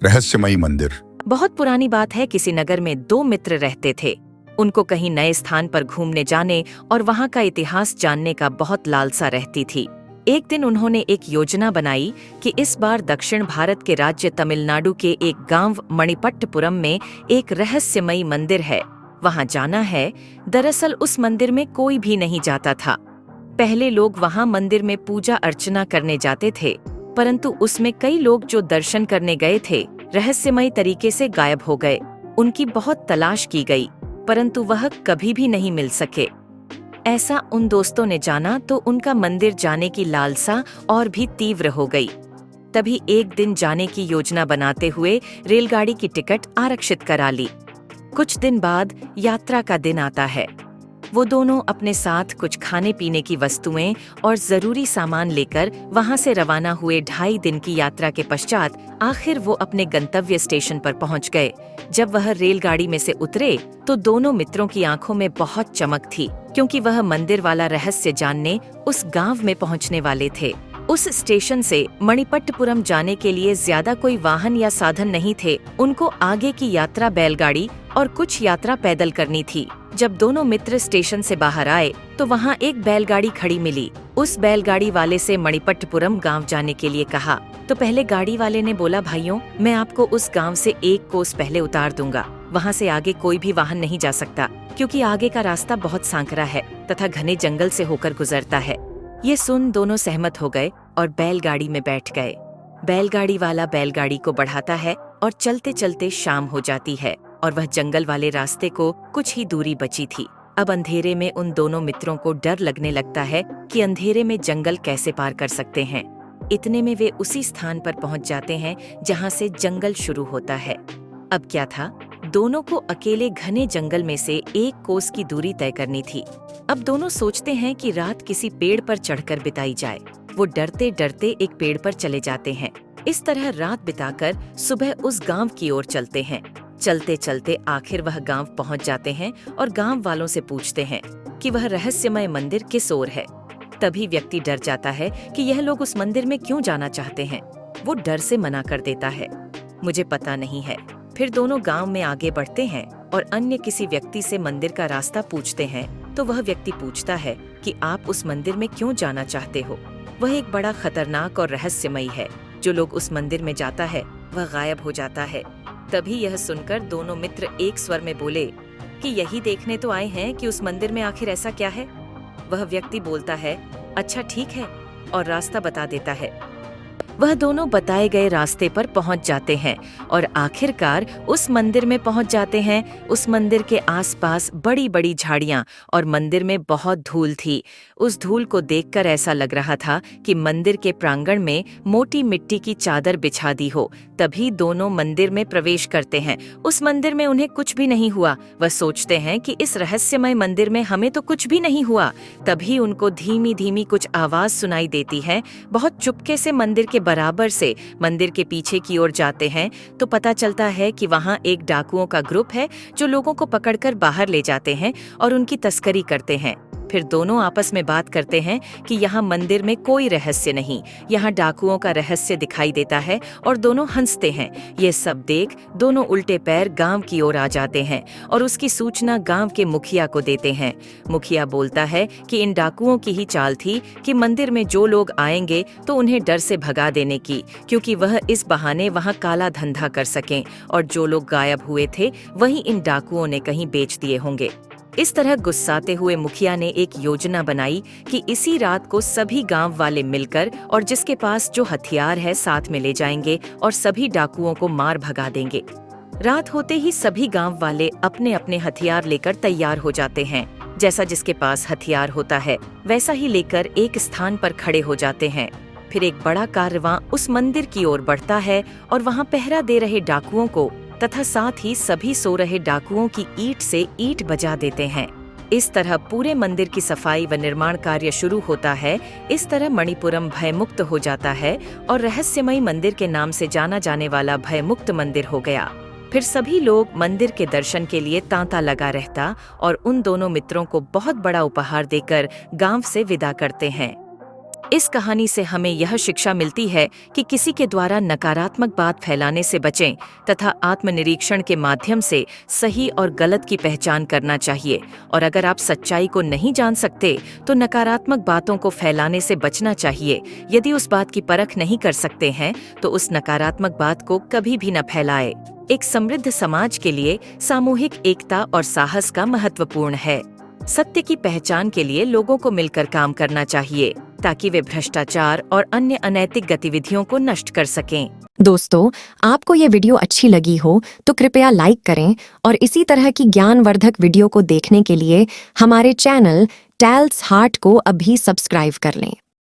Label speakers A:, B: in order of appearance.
A: रहस्यमयी मंदिर।
B: बहुत पुरानी बात है। किसी नगर में दो मित्र रहते थे। उनको कहीं नए स्थान पर घूमने जाने और वहाँ का इतिहास जानने का बहुत लालसा रहती थी। एक दिन उन्होंने एक योजना बनाई कि इस बार दक्षिण भारत के राज्य तमिलनाडु के एक गांव मणिपट्टपुरम में एक रहस्यमयी मंदिर है, वहाँ जाना है। दरअसल उस मंदिर में कोई भी नहीं जाता था। पहले लोग वहाँ मंदिर में पूजा अर्चना करने जाते थे, परंतु उसमें कई लोग जो दर्शन करने गए थे रहस्यमयी तरीके से गायब हो गए। उनकी बहुत तलाश की गई, परंतु वह कभी भी नहीं मिल सके। ऐसा उन दोस्तों ने जाना तो उनका मंदिर जाने की लालसा और भी तीव्र हो गई। तभी एक दिन जाने की योजना बनाते हुए रेलगाड़ी की टिकट आरक्षित करा ली। कुछ दिन बाद यात्रा का दिन आता है। वो दोनों अपने साथ कुछ खाने पीने की वस्तुएं और जरूरी सामान लेकर वहां से रवाना हुए। 2.5 दिन की यात्रा के पश्चात आखिर वो अपने गंतव्य स्टेशन पर पहुंच गए। जब वह रेलगाड़ी में से उतरे तो दोनों मित्रों की आंखों में बहुत चमक थी, क्योंकि वह मंदिर वाला रहस्य जानने उस गांव में पहुंचने वाले थे। उस स्टेशन से मणिपट्टपुरम जाने के लिए ज्यादा कोई वाहन या साधन नहीं थे। उनको आगे की यात्रा बैलगाड़ी और कुछ यात्रा पैदल करनी थी। जब दोनों मित्र स्टेशन से बाहर आए तो वहाँ एक बैलगाड़ी खड़ी मिली। उस बैलगाड़ी वाले से मणिपट्टपुरम गांव जाने के लिए कहा तो पहले गाड़ी वाले ने बोला, भाइयों, मैं आपको उस गांव से 1 कोस पहले उतार दूंगा। वहाँ से आगे कोई भी वाहन नहीं जा सकता, क्योंकि आगे का रास्ता बहुत सांकरा है तथा घने जंगल से होकर गुजरता है। ये सुन दोनों सहमत हो गए और बैलगाड़ी में बैठ गए। बैलगाड़ी वाला बैलगाड़ी को बढ़ाता है और चलते चलते शाम हो जाती है और वह जंगल वाले रास्ते को कुछ ही दूरी बची थी। अब अंधेरे में उन दोनों मित्रों को डर लगने लगता है कि अंधेरे में जंगल कैसे पार कर सकते हैं। इतने में वे उसी स्थान पर पहुंच जाते हैं जहां से जंगल शुरू होता है। अब क्या था, दोनों को अकेले घने जंगल में से 1 कोस की दूरी तय करनी थी। अब दोनों सोचते हैं कि रात किसी पेड़ पर चढ़कर बिताई जाए। वो डरते डरते एक पेड़ पर चले जाते हैं। इस तरह रात बिताकर सुबह उस गांव की ओर चलते हैं। चलते चलते आखिर वह गांव पहुंच जाते हैं और गांव वालों से पूछते हैं कि वह रहस्यमय मंदिर किस ओर है। तभी व्यक्ति डर जाता है कि यह लोग उस मंदिर में क्यों जाना चाहते हैं। वो डर से मना कर देता है, मुझे पता नहीं है। फिर दोनों गांव में आगे बढ़ते हैं और अन्य किसी व्यक्ति से मंदिर का रास्ता पूछते हैं तो वह व्यक्ति पूछता है कि आप उस मंदिर में क्यों जाना चाहते हो। वह एक बड़ा खतरनाक और रहस्यमयी है। जो लोग उस मंदिर में जाता है वह गायब हो जाता है। तभी यह सुनकर दोनों मित्र एक स्वर में बोले कि यही देखने तो आए हैं कि उस मंदिर में आखिर ऐसा क्या है। वह व्यक्ति बोलता है, अच्छा ठीक है, और रास्ता बता देता है। वह दोनों बताए गए रास्ते पर पहुंच जाते हैं और आखिरकार उस मंदिर में पहुंच जाते हैं। उस मंदिर के आसपास बड़ी बड़ी झाड़ियां और मंदिर में बहुत धूल थी। उस धूल को देखकर ऐसा लग रहा था कि मंदिर के प्रांगण में मोटी मिट्टी की चादर बिछा दी हो। तभी दोनों मंदिर में प्रवेश करते हैं। उस मंदिर में उन्हें कुछ भी नहीं हुआ। वह सोचते हैं कि इस रहस्यमय मंदिर में हमें तो कुछ भी नहीं हुआ। तभी उनको धीमी धीमी कुछ आवाज सुनाई देती है। बहुत चुपके से मंदिर के बराबर से मंदिर के पीछे की ओर जाते हैं तो पता चलता है कि वहाँ एक डाकुओं का ग्रुप है जो लोगों को पकड़कर बाहर ले जाते हैं और उनकी तस्करी करते हैं। फिर दोनों आपस में बात करते हैं कि यहाँ मंदिर में कोई रहस्य नहीं, यहाँ डाकुओं का रहस्य दिखाई देता है, और दोनों हंसते हैं। ये सब देख दोनों उल्टे पैर गांव की ओर आ जाते हैं और उसकी सूचना गांव के मुखिया को देते हैं। मुखिया बोलता है कि इन डाकुओं की ही चाल थी कि मंदिर में जो लोग आएंगे तो उन्हें डर से भगा देने की, क्योंकि वह इस बहाने वहाँ काला धंधा कर सकें, और जो लोग गायब हुए थे वही इन डाकुओं ने कहीं बेच दिए होंगे। इस तरह गुस्साते हुए मुखिया ने एक योजना बनाई कि इसी रात को सभी गांव वाले मिलकर और जिसके पास जो हथियार है साथ में ले जाएंगे और सभी डाकुओं को मार भगा देंगे। रात होते ही सभी गांव वाले अपने अपने हथियार लेकर तैयार हो जाते हैं। जैसा जिसके पास हथियार होता है वैसा ही लेकर एक स्थान पर खड़े हो जाते हैं। फिर एक बड़ा कारवां उस मंदिर की ओर बढ़ता है और वहाँ पहरा दे रहे डाकुओं को तथा साथ ही सभी सो रहे डाकुओं की ईंट से ईंट बजा देते हैं। इस तरह पूरे मंदिर की सफाई व निर्माण कार्य शुरू होता है। इस तरह मणिपुरम भयमुक्त हो जाता है और रहस्यमयी मंदिर के नाम से जाना जाने वाला भयमुक्त मंदिर हो गया। फिर सभी लोग मंदिर के दर्शन के लिए तांता लगा रहता और उन दोनों मित्रों को बहुत बड़ा उपहार देकर गांव से विदा करते हैं। इस कहानी से हमें यह शिक्षा मिलती है कि किसी के द्वारा नकारात्मक बात फैलाने से बचें तथा आत्मनिरीक्षण के माध्यम से सही और गलत की पहचान करना चाहिए। और अगर आप सच्चाई को नहीं जान सकते तो नकारात्मक बातों को फैलाने से बचना चाहिए। यदि उस बात की परख नहीं कर सकते हैं तो उस नकारात्मक बात को कभी भी न फैलाएं। एक समृद्ध समाज के लिए सामूहिक एकता और साहस का महत्वपूर्ण है। सत्य की पहचान के लिए लोगों को मिलकर काम करना चाहिए ताकि वे भ्रष्टाचार और अन्य अनैतिक गतिविधियों को नष्ट कर सकें।
A: दोस्तों, आपको ये वीडियो अच्छी लगी हो तो कृपया लाइक करें और इसी तरह की ज्ञानवर्धक वीडियो को देखने के लिए हमारे चैनल टेल्स हार्ट को अभी सब्सक्राइब कर लें।